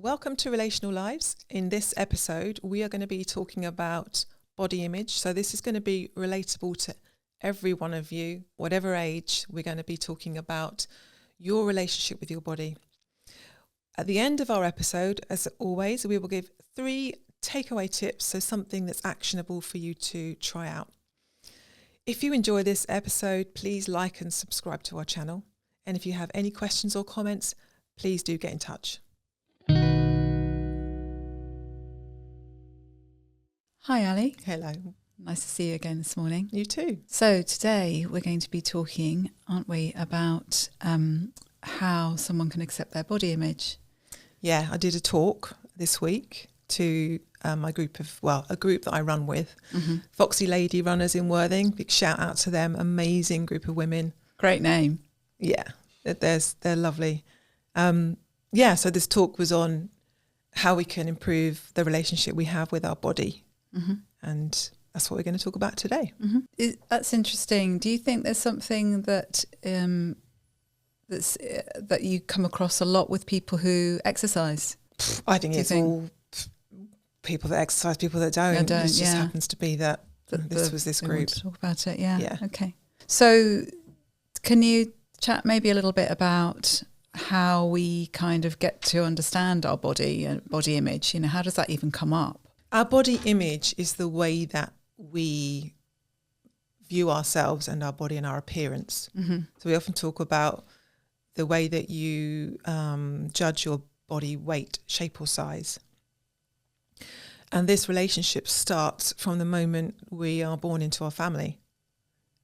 Welcome to Relational Lives. In this episode, we are going to be talking about body image. So this is going to be relatable to every one of you, whatever age. We're going to be talking about your relationship with your body. At the end of our episode, as always, we will give 3 takeaway tips, so something that's actionable for you to try out. If you enjoy this episode, please like and subscribe to our channel. And if you have any questions or comments, please do get in touch. Hi Ali. Hello. Nice to see you again this morning. You too. So today we're going to be talking, aren't we, about how someone can accept their body image. Yeah, I did a talk this week to a group that I run with, Foxy Lady Runners in Worthing. Big shout out to them. Amazing group of women. Great name. Yeah, they're lovely. So this talk was on how we can improve the relationship we have with our body. And that's what we're going to talk about today. That's interesting. Do you think there's something that that you come across a lot with people who exercise? I think all people that exercise, people that don't. It just happens to be that this was this group. To talk about it, yeah. Okay. So can you chat maybe a little bit about how we kind of get to understand our body and body image? You know, how does that even come up? Our body image is the way that we view ourselves and our body and our appearance. So we often talk about the way that you judge your body weight, shape or size. And this relationship starts from the moment we are born into our family,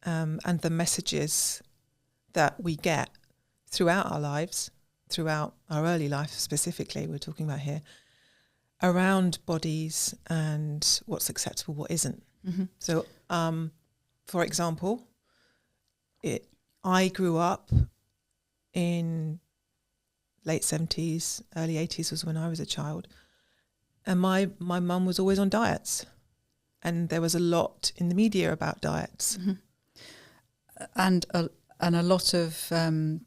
and the messages that we get throughout our lives, throughout our early life specifically, we're talking about here, around bodies and what's acceptable, what isn't. So, for example, I grew up in late 70s, early 80s was when I was a child. And my mum was always on diets. And there was a lot in the media about diets. And a lot of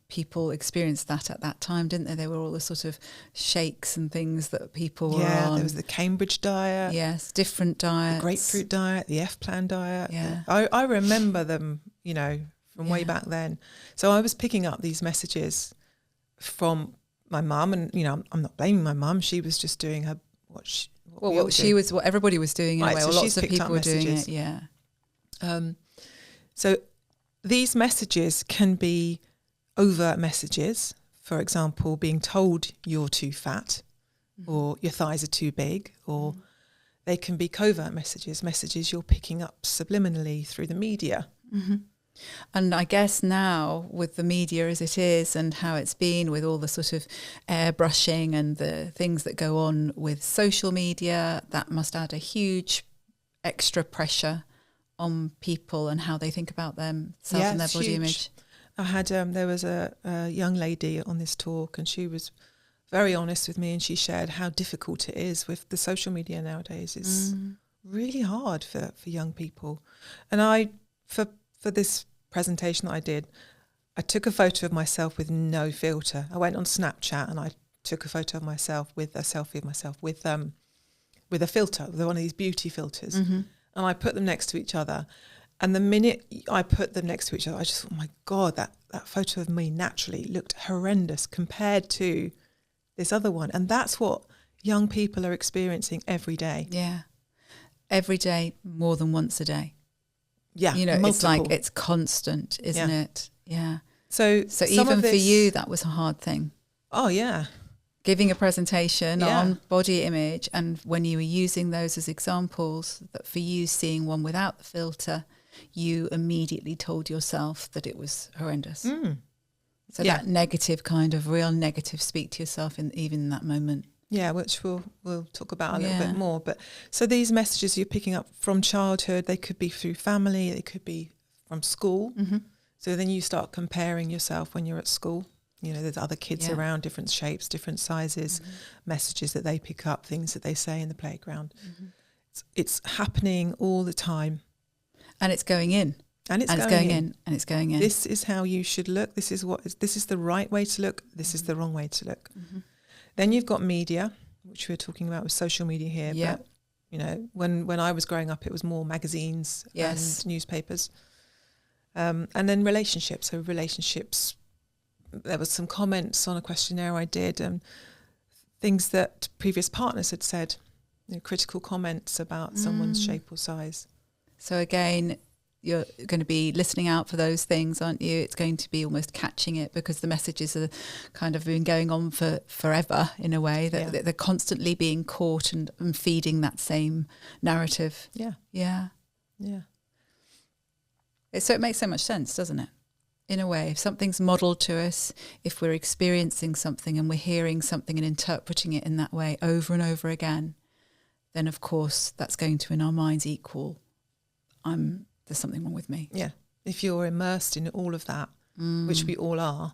people experienced that at that time, didn't they? There were all the sort of shakes and things that people were on. Yeah, there was the Cambridge diet. Yes, different diets. The grapefruit diet, the F-plan diet. Yeah. I remember them, from way back then. So I was picking up these messages from my mum, and, I'm not blaming my mum. She was just doing what everybody was doing anyway. Right, so lots of people were doing it, yeah. So these messages can be overt messages, for example, being told you're too fat or your thighs are too big, or they can be covert messages you're picking up subliminally through the media. And I guess now with the media as it is and how it's been with all the sort of airbrushing and the things that go on with social media, that must add a huge extra pressure on people and how they think about themselves and their body image. I had there was a young lady on this talk, and she was very honest with me, and she shared how difficult it is with the social media nowadays. It's really hard for young people. And I, for this presentation that I did, I took a photo of myself with no filter. I went on Snapchat and I took a photo of myself with a selfie of myself with a filter, with one of these beauty filters. And I put them next to each other. And the minute I put them next to each other, I just thought, oh my God, that photo of me naturally looked horrendous compared to this other one. And that's what young people are experiencing every day. Yeah. Every day, more than once a day. Yeah. Multiple. It's like it's constant, isn't it? Yeah. So even for you, that was a hard thing. Oh, yeah. Giving a presentation on body image, and when you were using those as examples, that for you seeing one without the filter, you immediately told yourself that it was horrendous. So that negative kind of real negative speak to yourself even in that moment. Yeah, which we'll talk about a little bit more. But so these messages you're picking up from childhood, they could be through family, they could be from school. So then you start comparing yourself when you're at school. There's other kids around, different shapes, different sizes, messages that they pick up, things that they say in the playground. It's happening all the time. And it's going in. And it's going in. And it's going in. This is how you should look. This is the right way to look. This is the wrong way to look. Then you've got media. which we were talking about with social media here. Yeah. But, you know, when I was growing up, it was more magazines and newspapers. And then relationships. So relationships, there was some comments on a questionnaire I did, and things that previous partners had said, you know, critical comments about someone's shape or size. So again, you're going to be listening out for those things, aren't you? It's going to be almost catching it, because the messages are kind of been going on for forever in a way, that they're constantly being caught and feeding that same narrative. Yeah. Yeah. Yeah. So it makes so much sense, doesn't it? In a way, if something's modelled to us, if we're experiencing something and we're hearing something and interpreting it in that way over and over again, then of course that's going to, in our minds, equal, there's something wrong with me. Yeah. If you're immersed in all of that, which we all are,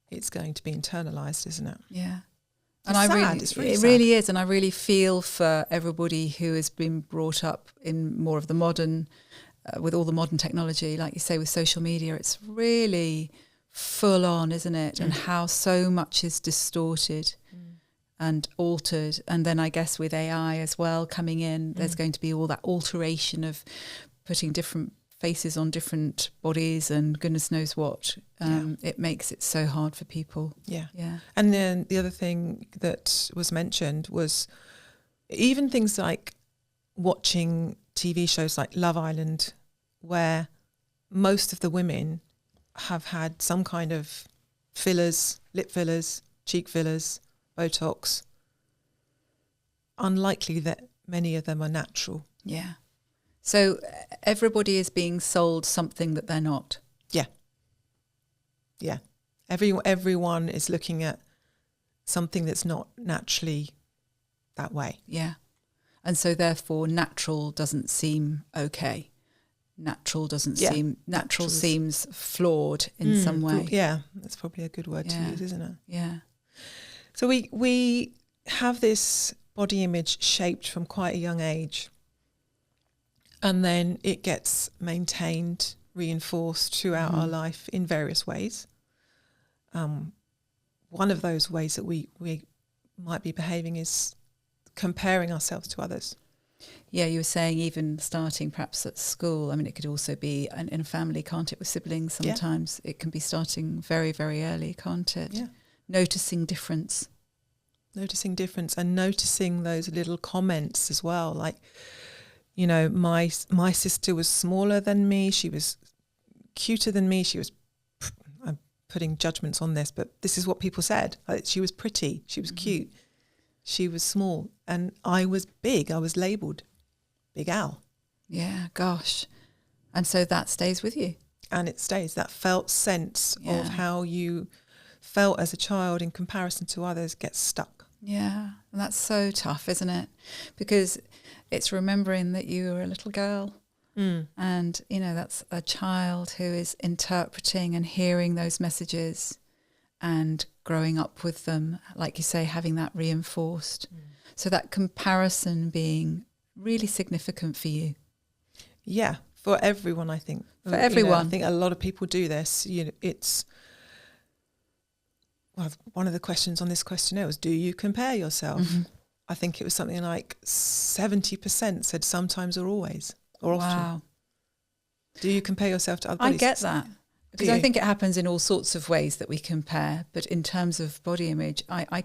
it's going to be internalized, isn't it? Yeah. And it's really sad. Really is. And I really feel for everybody who has been brought up in more of the modern, with all the modern technology, like you say, with social media. It's really full on, isn't it? And how so much is distorted and altered. And then I guess with AI as well coming in, there's going to be all that alteration of putting different faces on different bodies and goodness knows what. It makes it so hard for people. Yeah. Yeah. And then the other thing that was mentioned was even things like watching TV shows like Love Island, where most of the women have had some kind of fillers, lip fillers, cheek fillers, Botox. Unlikely that many of them are natural. Yeah. So everybody is being sold something that they're not. Yeah. Yeah. Everyone is looking at something that's not naturally that way. Yeah. And so therefore natural doesn't seem okay. Natural seems flawed in some way. Yeah. That's probably a good word to use, isn't it? Yeah. So we have this body image shaped from quite a young age. And then it gets maintained, reinforced throughout our life in various ways. One of those ways that we might be behaving is comparing ourselves to others. Yeah, you were saying even starting perhaps at school. I mean, it could also be in a family, can't it, with siblings sometimes? Yeah. It can be starting very, very early, can't it? Yeah. Noticing difference and noticing those little comments as well, like, you know, my sister was smaller than me. She was cuter than me. I'm putting judgments on this, but this is what people said. Like, she was pretty. She was cute. She was small. And I was big. I was labelled Big Al. Yeah, gosh. And so that stays with you. And it stays. That felt sense of how you felt as a child in comparison to others gets stuck. Yeah. And that's so tough, isn't it? Because it's remembering that you were a little girl and, you know, that's a child who is interpreting and hearing those messages and growing up with them, like you say, having that reinforced. So that comparison being really significant for you. Yeah, for everyone, I think. For everyone. You know, I think a lot of people do this. You know, one of the questions on this questionnaire was, do you compare yourself? I think it was something like 70% said sometimes or always or often. Wow. Do you compare yourself to other bodies? I get that. Because I think it happens in all sorts of ways that we compare, but in terms of body image, I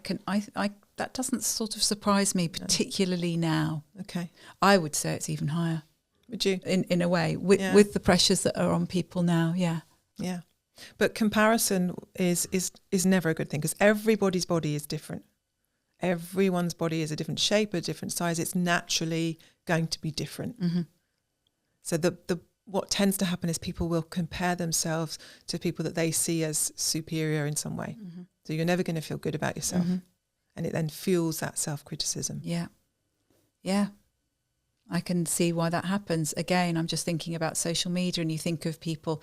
that doesn't sort of surprise me particularly now. Okay. I would say it's even higher. Would you? In a way, with the pressures that are on people now, yeah. Yeah. But comparison is never a good thing, because everybody's body is different. Everyone's body is a different shape, a different size. It's naturally going to be different. So what tends to happen is people will compare themselves to people that they see as superior in some way. So you're never going to feel good about yourself. And it then fuels that self-criticism. Yeah. Yeah. I can see why that happens. Again, I'm just thinking about social media, and you think of people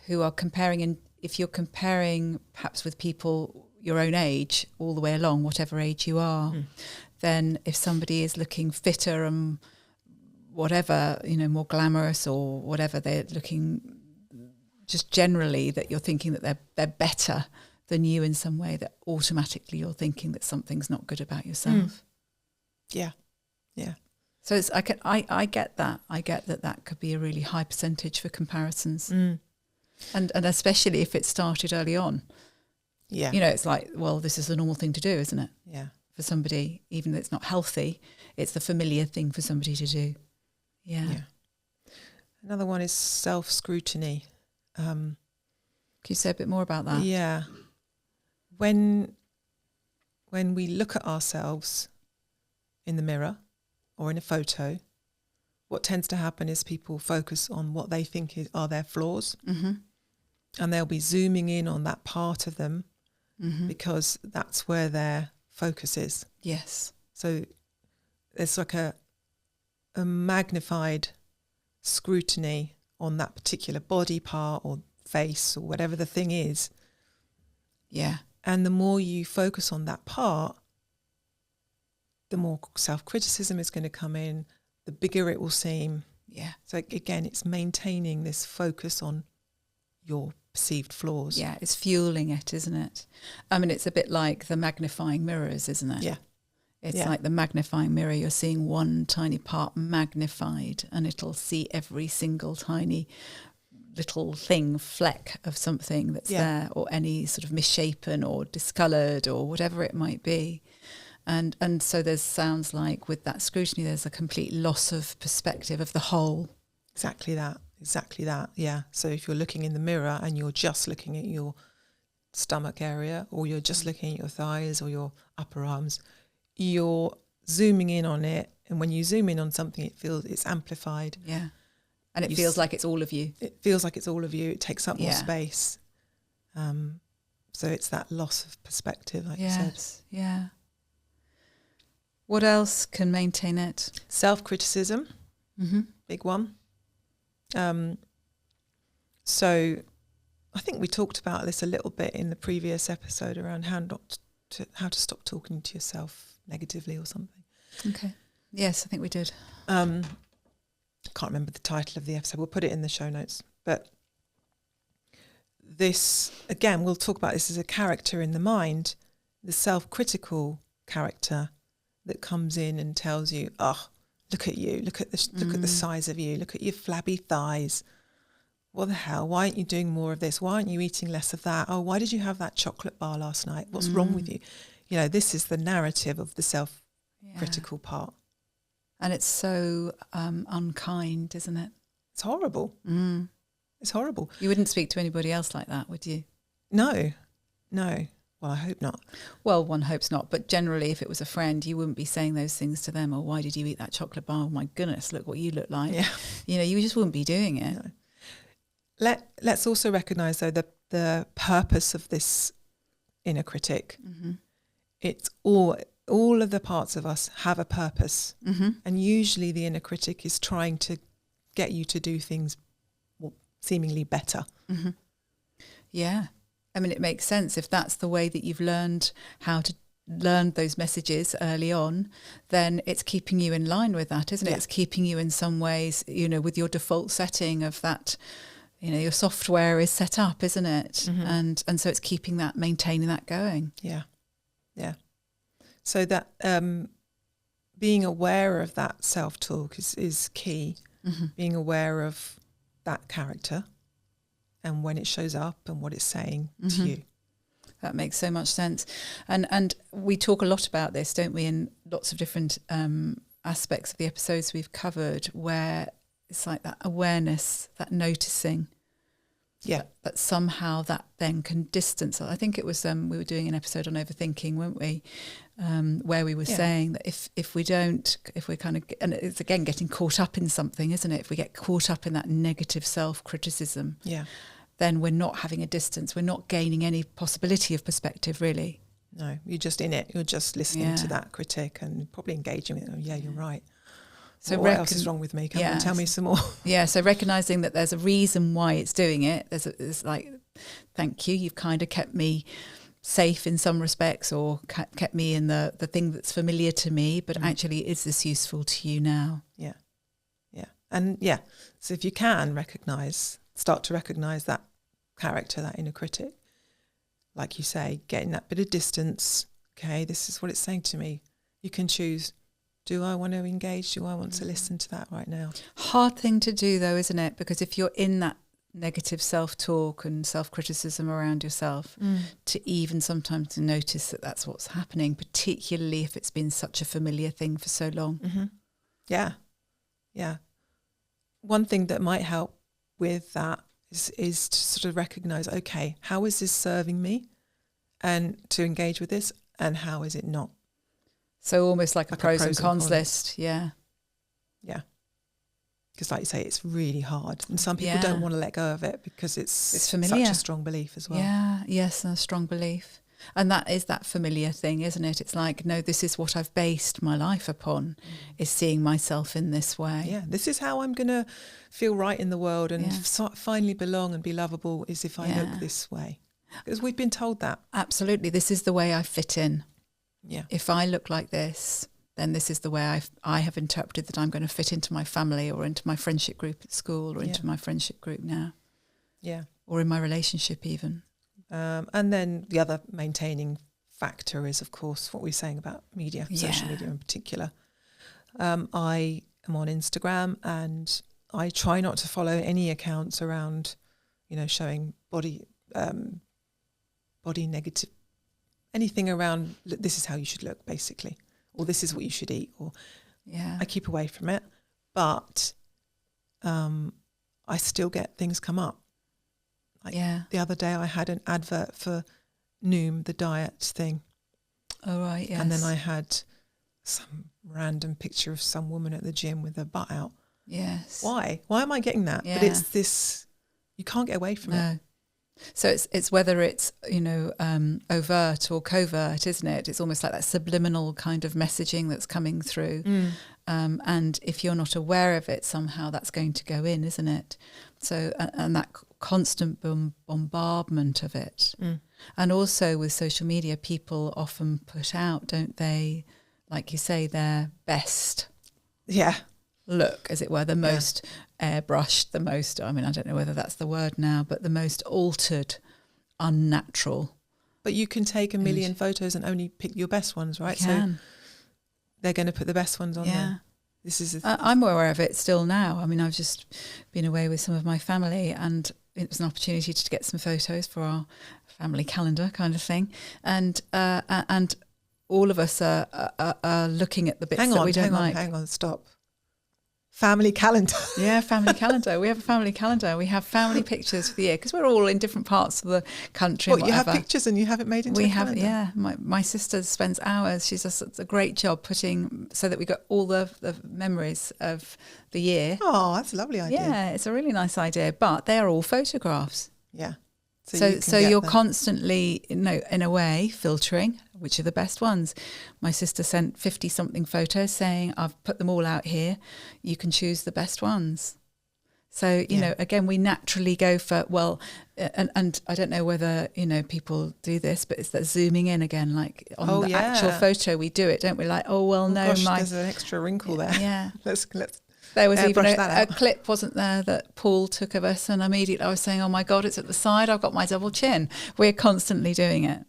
who are comparing, and if you're comparing perhaps with people your own age all the way along, whatever age you are, then if somebody is looking fitter and whatever, you know, more glamorous or whatever, they're looking just generally, that you're thinking that they're better than you in some way, that automatically you're thinking that something's not good about yourself. Yeah. Yeah. So I get that. I get that could be a really high percentage for comparisons. And especially if it started early on. Yeah. You know, it's like, well, this is the normal thing to do, isn't it? Yeah. For somebody, even though it's not healthy, it's the familiar thing for somebody to do. Yeah. Another one is self-scrutiny. Can you say a bit more about that? Yeah. When we look at ourselves in the mirror or in a photo, what tends to happen is people focus on what they think are their flaws, and they'll be zooming in on that part of them because that's where their focus is. Yes. So there's like a magnified scrutiny on that particular body part or face or whatever the thing is. Yeah. And the more you focus on that part, the more self-criticism is going to come in, the bigger it will seem. Yeah. So again, it's maintaining this focus on your perceived flaws. Yeah, it's fueling it, isn't it? I mean, it's a bit like the magnifying mirrors, isn't it? Yeah. It's like the magnifying mirror. You're seeing one tiny part magnified and it'll see every single tiny little thing, fleck of something that's there, or any sort of misshapen or discoloured or whatever it might be. And so there's sounds like with that scrutiny, there's a complete loss of perspective of the whole. Exactly that. Yeah. So if you're looking in the mirror and you're just looking at your stomach area, or you're just looking at your thighs or your upper arms, you're zooming in on it. And when you zoom in on something, it's amplified. Yeah. And it feels like it's all of you. It feels like it's all of you. It takes up more space. So it's that loss of perspective, like you said. Yeah. What else can maintain it? Self-criticism, big one. So I think we talked about this a little bit in the previous episode around how to stop talking to yourself negatively or something. Okay. Yes, I think we did. I can't remember the title of the episode. We'll put it in the show notes. But this, again, we'll talk about this as a character in the mind, the self-critical character that comes in and tells you, oh, look at you, look at the size of you, look at your flabby thighs. What the hell? Why aren't you doing more of this? Why aren't you eating less of that? Oh, why did you have that chocolate bar last night? What's wrong with you? You know, this is the narrative of the self-critical part. And it's so unkind, isn't it? It's horrible. It's horrible. You wouldn't speak to anybody else like that, would you? No. Well, I hope not. Well, one hopes not. But generally, if it was a friend, you wouldn't be saying those things to them. Or why did you eat that chocolate bar? Oh, my goodness, look what you look like. Yeah. You know, you just wouldn't be doing it. No. Let's also recognise, though, the purpose of this inner critic. It's all of the parts of us have a purpose. And usually the inner critic is trying to get you to do things seemingly better. Yeah. I mean, it makes sense. If that's the way that you've learned how to learn those messages early on, then it's keeping you in line with that, isn't it? It's keeping you in some ways, you know, with your default setting of that, you know, your software is set up, isn't it? And so it's keeping that, maintaining that going. Yeah. So that being aware of that self-talk is key. Being aware of that character and when it shows up and what it's saying to you. That makes so much sense. And we talk a lot about this, don't we, in lots of different aspects of the episodes we've covered, where it's like that awareness, that noticing. Yeah. But somehow that then can distance. I think it was, we were doing an episode on overthinking, weren't we? Where we were saying that if we're kind of, and it's again getting caught up in something, isn't it? If we get caught up in that negative self-criticism, then we're not having a distance. We're not gaining any possibility of perspective, really. No, you're just in it. You're just listening to that critic and probably engaging with it. Oh, yeah, you're right. So what else is wrong with me? Come on, tell me some more. Yeah, so recognising that there's a reason why it's doing it. There's like, thank you, you've kind of kept me safe in some respects, or kept me in the thing that's familiar to me, but actually is this useful to you now? Yeah. And so if you can start to recognise that character, that inner critic, like you say, getting that bit of distance. Okay, this is what it's saying to me. You can choose Do I want to engage? Do I want to listen to that right now? Hard thing to do though, isn't it? Because if you're in that negative self-talk and self-criticism around yourself, to even sometimes to notice that that's what's happening, particularly if it's been such a familiar thing for so long. Mm-hmm. Yeah. One thing that might help with that is to sort of recognise, okay, how is this serving me? And to engage with this, and how is it not? So almost like a pros and cons list. Yeah. Because like you say, it's really hard. And some people don't want to let go of it because it's familiar. Such a strong belief as well. Yeah, yes, and a strong belief. And that is that familiar thing, isn't it? It's like, no, this is what I've based my life upon, is seeing myself in this way. Yeah, this is how I'm going to feel right in the world and finally belong and be lovable, is if I look this way. Because we've been told that. Absolutely. This is the way I fit in. Yeah. If I look like this, then this is the way I have interpreted that I'm going to fit into my family or into my friendship group at school or into my friendship group now. Yeah. Or in my relationship even. And then the other maintaining factor is, of course, what we're saying about media, social media in particular. I am on Instagram and I try not to follow any accounts around, showing body negative, anything around this is how you should look, basically, or this is what you should eat, or I keep away from it. But I still get things come up. Like the other day I had an advert for Noom, the diet thing. Oh, right, yes. And then I had some random picture of some woman at the gym with her butt out. Yes. Why am I getting that? Yeah. But it's this, you can't get away from it. So it's whether it's, overt or covert, isn't it? It's almost like that subliminal kind of messaging that's coming through. And if you're not aware of it, somehow that's going to go in, isn't it? So, and that constant bombardment of it. And also with social media, people often put out, don't they, like you say, their best look, as it were, the most airbrushed, the most, I don't know whether that's the word now, but the most altered, unnatural. But you can take a million photos and only pick your best ones, right? So they're going to put the best ones on there. This is I'm aware of it still now. I've just been away with some of my family and it was an opportunity to get some photos for our family calendar kind of thing. And all of us are looking at the bits that we don't like. Hang on, stop. Family calendar. Yeah, family calendar. We have a family calendar. We have family pictures for the year because we're all in different parts of the country. What, you have pictures and you have it made into a calendar? Yeah. My sister spends hours. She does a great job putting so that we got all the memories of the year. Oh, that's a lovely idea. Yeah, it's a really nice idea. But they are all photographs. Yeah. So you're constantly, in a way, filtering which are the best ones. My sister sent 50-something photos saying, I've put them all out here. You can choose the best ones. So, again, we naturally go for, and I don't know whether, people do this, but it's that zooming in again, like on the actual photo, we do it, don't we? Like, there's an extra wrinkle there. Yeah. Let's There was even a clip, wasn't there, that Paul took of us, and immediately I was saying, oh my God, it's at the side, I've got my double chin. We're constantly doing it.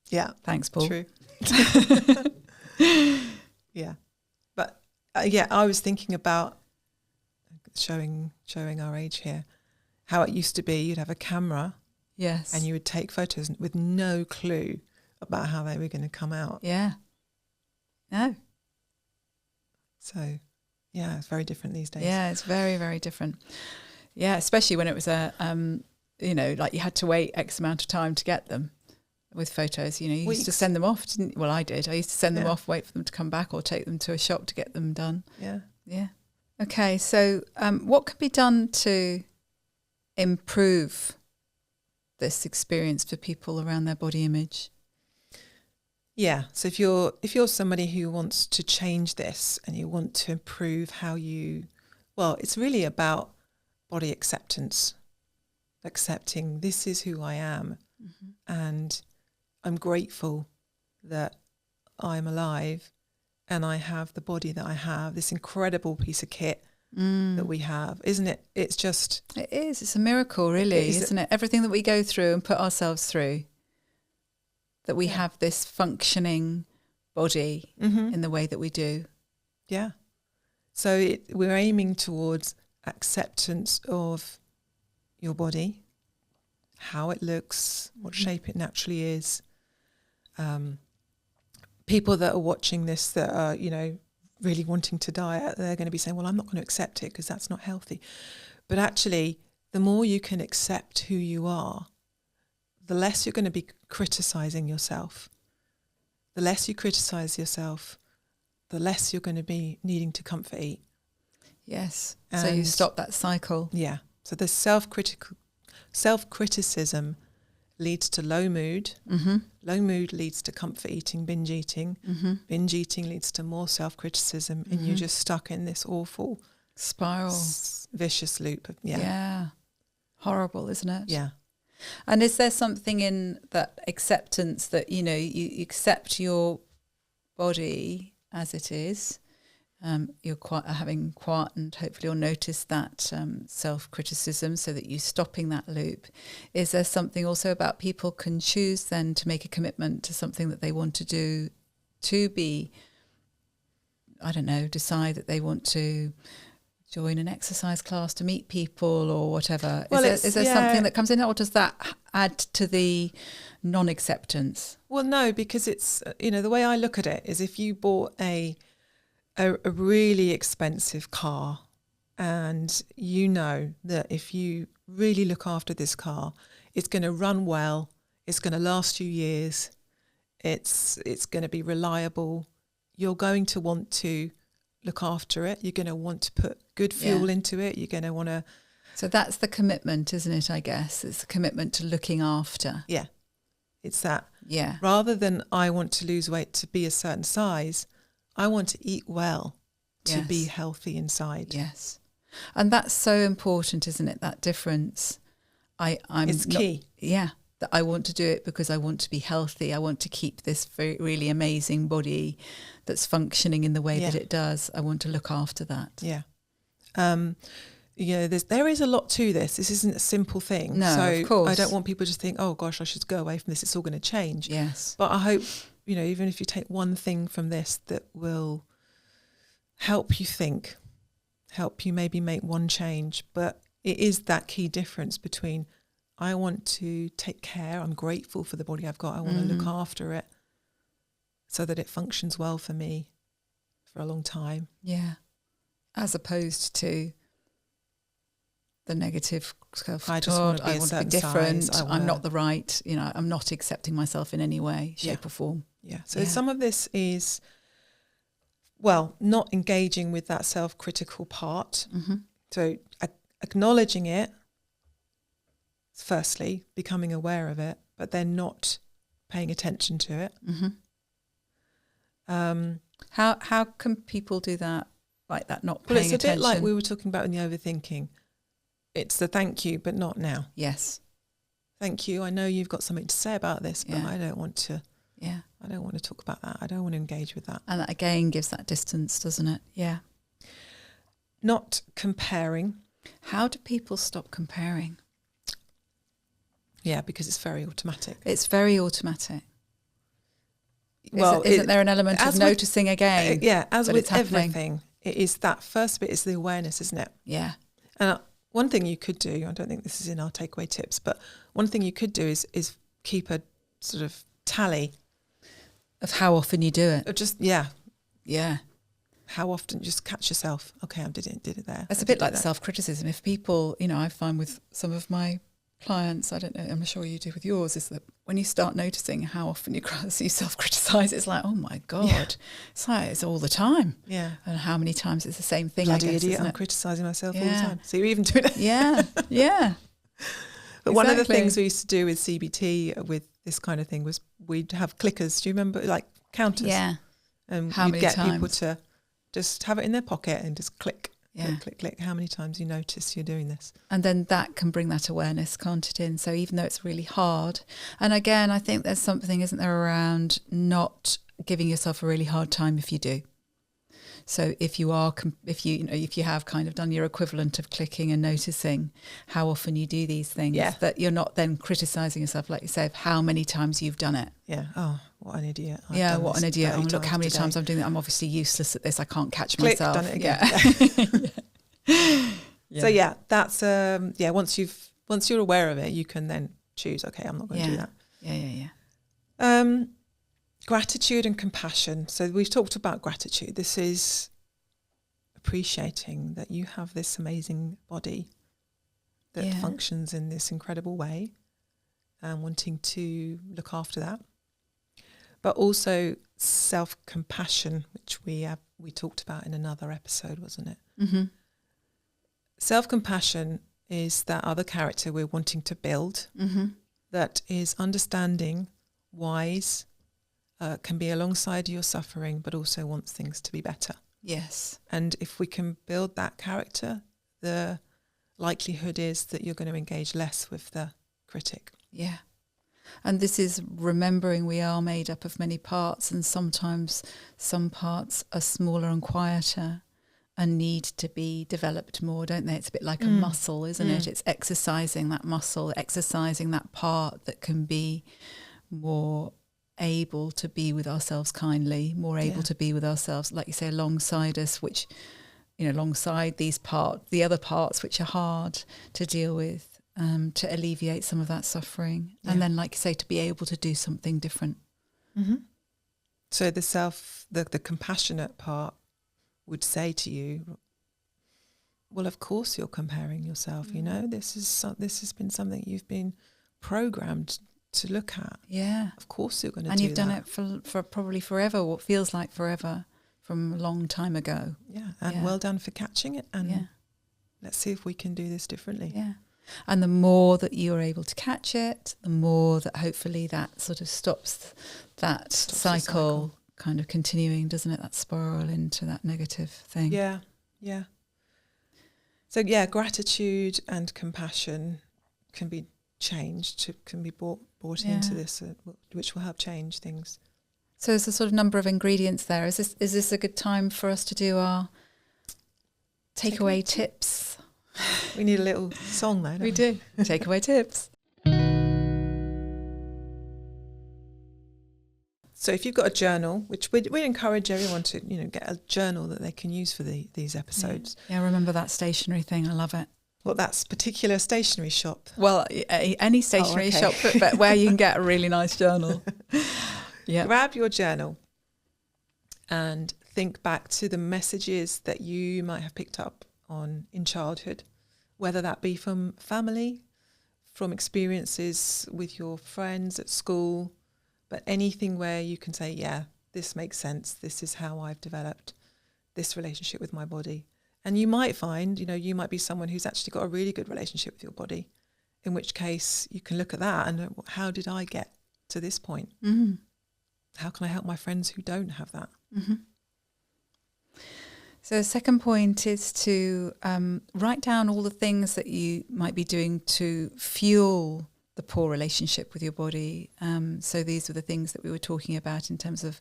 Yeah. Thanks, Paul. True. Yeah. But I was thinking about showing our age here, how it used to be you'd have a camera. Yes. And you would take photos with no clue about how they were going to come out. Yeah. No. So, yeah, it's very different these days. Yeah, it's very, very different. Yeah, especially when it was like you had to wait X amount of time to get them with photos. You used to send them off, didn't you? Well, I did. I used to send them off, wait for them to come back or take them to a shop to get them done. Yeah. Yeah. Okay, so what can be done to improve this experience for people around their body image? Yeah, so if you're somebody who wants to change this and you want to improve how it's really about body acceptance, accepting this is who I am, and I'm grateful that I'm alive and I have the body that I have, this incredible piece of kit that we have, isn't it? It is. It's a miracle, really, isn't it? Everything that we go through and put ourselves through, that we have this functioning body in the way that we do. Yeah. So we're aiming towards acceptance of your body, how it looks, what shape it naturally is. People that are watching this that are, you know, really wanting to diet, they're going to be saying, well, I'm not going to accept it because that's not healthy. But actually, the more you can accept who you are, the less you're going to be criticizing yourself. The less you criticize yourself, the less you're going to be needing to comfort eat. Yes. And so you stop that cycle. Yeah. So the self-criticism leads to low mood. Mm-hmm. Low mood leads to comfort eating, binge eating. Mm-hmm. Binge eating leads to more self-criticism, and you're just stuck in this awful spiral, vicious loop. Yeah. Horrible, isn't it? Yeah. And is there something in that acceptance that, you know, you accept your body as it is? You're having quiet, and hopefully you'll notice that self-criticism so that you're stopping that loop. Is there something also about people can choose then to make a commitment to something that they want to do, to be, I don't know, decide that they want to join an exercise class, to meet people or whatever? Well, is there something that comes in, or does that add to the non-acceptance? Well, no, because it's, you know, the way I look at it is if you bought a really expensive car, and you know that if you really look after this car, it's going to run well, it's going to last you years, it's going to be reliable, you're going to want to look after it, you're going to want to put good fuel into it, you're going to want to... So that's the commitment, isn't it, I guess? It's the commitment to looking after. Yeah, it's that. Yeah. Rather than I want to lose weight to be a certain size, I want to eat well to be healthy inside. Yes. And that's so important, isn't it? That difference. It's key. Yeah. That I want to do it because I want to be healthy. I want to keep this really amazing body that's functioning in the way that it does. I want to look after that. Yeah. You know, there is a lot to this. This isn't a simple thing. No, so of course. I don't want people to just think, oh gosh, I should go away from this. It's all going to change. Yes. But I hope, you know, even if you take one thing from this that will help you think, help you maybe make one change. But it is that key difference between I want to take care, I'm grateful for the body I've got, I want to look after it so that it functions well for me for a long time. Yeah. As opposed to the negative self-talk, I just want to be I want to be different, size, I'm not the right, you know, I'm not accepting myself in any way, shape or form. Yeah. So some of this is, well, not engaging with that self-critical part. Mm-hmm. So acknowledging it, firstly, becoming aware of it, but then not paying attention to it. Mm-hmm. How can people do that, like that, not paying attention? Well, it's a bit like we were talking about in the overthinking. It's the thank you, but not now. Yes. Thank you. I know you've got something to say about this, but I don't want to. Yeah. I don't want to talk about that. I don't want to engage with that. And that again gives that distance, doesn't it? Yeah. Not comparing. How do people stop comparing? Yeah, because it's very automatic. It's very automatic. Well, isn't there an element of noticing again? As with everything, it is that first bit is the awareness, isn't it? Yeah. And one thing you could do, I don't think this is in our takeaway tips, but one thing you could do is keep a sort of tally of how often you do it. Just how often, just catch yourself. Okay, I did it there. It's a bit like the self-criticism. If people, you know, I find with some of my clients, I don't know, I'm sure you do with yours, is that when you start noticing how often you self-criticize, it's like, oh my God, it's like it's all the time. Yeah. And how many times it's the same thing, Bloody I guess, idiot, I'm criticising myself all the time. So you're even doing it. Yeah, yeah. But one of the things we used to do with CBT, with this kind of thing, was we'd have clickers. Do you remember, like counters? Yeah. And how you'd get times? people to just have it in their pocket and just click. Yeah. Click. How many times you notice you're doing this? And then that can bring that awareness, can't it, in? So even though it's really hard. And again, I think there's something, isn't there, around not giving yourself a really hard time if you do. So if you are, if you have kind of done your equivalent of clicking and noticing how often you do these things, that you're not then criticising yourself, like you say, of how many times you've done it. Yeah. Oh, what an idiot. What an idiot. Oh, look how many today. times I'm doing that. I'm obviously useless at this. I can't catch Click, myself. done it again. Yeah. So yeah, that's once you're aware of it, you can then choose, okay, I'm not going to do that. Yeah. Gratitude and compassion. So we've talked about gratitude. This is appreciating that you have this amazing body that functions in this incredible way, and wanting to look after that. But also self-compassion, which we talked about in another episode, wasn't it? Mm-hmm. Self-compassion is that other character we're wanting to build, that is understanding, wise, can be alongside your suffering, but also wants things to be better. Yes. And if we can build that character, the likelihood is that you're going to engage less with the critic. Yeah. And this is remembering we are made up of many parts, and sometimes some parts are smaller and quieter and need to be developed more, don't they? It's a bit like a muscle, isn't it? It's exercising that muscle, exercising that part that can be more able to be with ourselves kindly, more able to be with ourselves, like you say, alongside us, which, alongside the other parts which are hard to deal with, to alleviate some of that suffering. Yeah. And then, like you say, to be able to do something different. Mm-hmm. So the compassionate part would say to you, well, of course you're comparing yourself, this has been something you've been programmed to look at. Yeah. Of course you're going to do that. And you've done it for probably forever, what feels like forever, from a long time ago. Yeah. And well done for catching it. And let's see if we can do this differently. Yeah. And the more that you're able to catch it, the more that hopefully that sort of stops that cycle kind of continuing, doesn't it? That spiral into that negative thing. Yeah. Yeah. So gratitude and compassion can be changed, can be brought into this, which will help change things. So there's a sort of number of ingredients there. Is this a good time for us to do our takeaway tips? We need a little song there, don't we? We do. Takeaway tips. So if you've got a journal, which we encourage everyone to, get a journal that they can use for these episodes. Yeah, remember that stationery thing. I love it. Well, that's particular stationery shop. Well, any stationery shop, but where you can get a really nice journal. Yeah. Grab your journal and think back to the messages that you might have picked up on in childhood, whether that be from family, from experiences with your friends at school, but anything where you can say, yeah, this makes sense. This is how I've developed this relationship with my body. And you might find, you might be someone who's actually got a really good relationship with your body, in which case you can look at that and how did I get to this point? Mm-hmm. How can I help my friends who don't have that? Mm-hmm. So the second point is to write down all the things that you might be doing to fuel the poor relationship with your body. So these are the things that we were talking about in terms of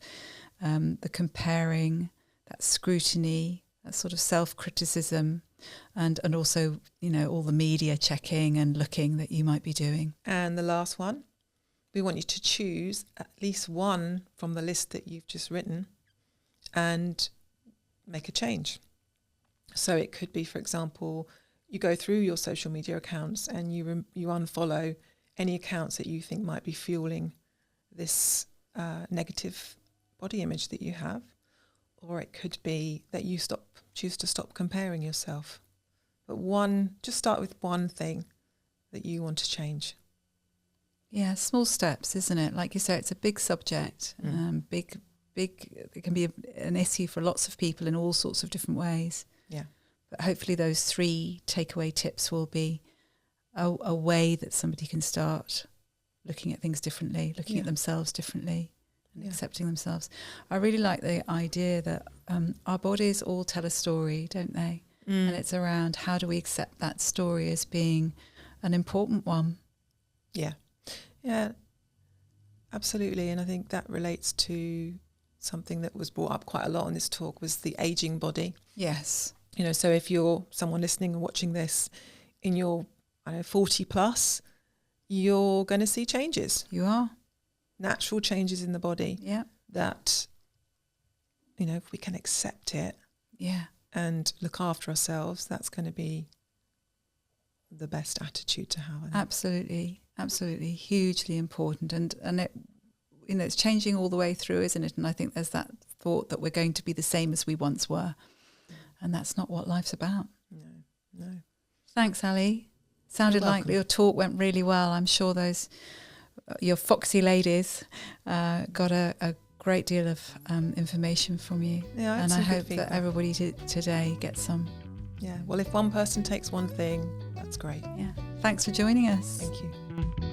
the comparing, that scrutiny, that sort of self-criticism, and also, all the media checking and looking that you might be doing. And the last one, we want you to choose at least one from the list that you've just written and make a change. So it could be, for example, you go through your social media accounts and you unfollow any accounts that you think might be fueling this negative body image that you have. Or it could be that you choose to stop comparing yourself. But just start with one thing that you want to change. Yeah, small steps, isn't it? Like you say, it's a big subject, big. It can be an issue for lots of people in all sorts of different ways. Yeah. But hopefully those 3 takeaway tips will be a way that somebody can start looking at things differently, looking at themselves differently, and accepting themselves. I really like the idea that our bodies all tell a story, don't they? And it's around how do we accept that story as being an important one. Yeah. Yeah, absolutely. And I think that relates to something that was brought up quite a lot on this talk was the aging body. Yes. So if you're someone listening and watching this in your 40 plus, you're going to see changes. You are. Natural changes in the body. Yeah. That, if we can accept it. Yeah. And look after ourselves, that's going to be the best attitude to have. Absolutely. Absolutely. Hugely important. And it, it's changing all the way through, isn't it? And I think there's that thought that we're going to be the same as we once were. And that's not what life's about. No. Thanks, Ali. Sounded like your talk went really well. I'm sure your foxy ladies got a great deal of information from you. Yeah, and I hope that everybody today gets some. Yeah, well, if one person takes one thing, that's great. Yeah. Thanks for joining us. Thank you.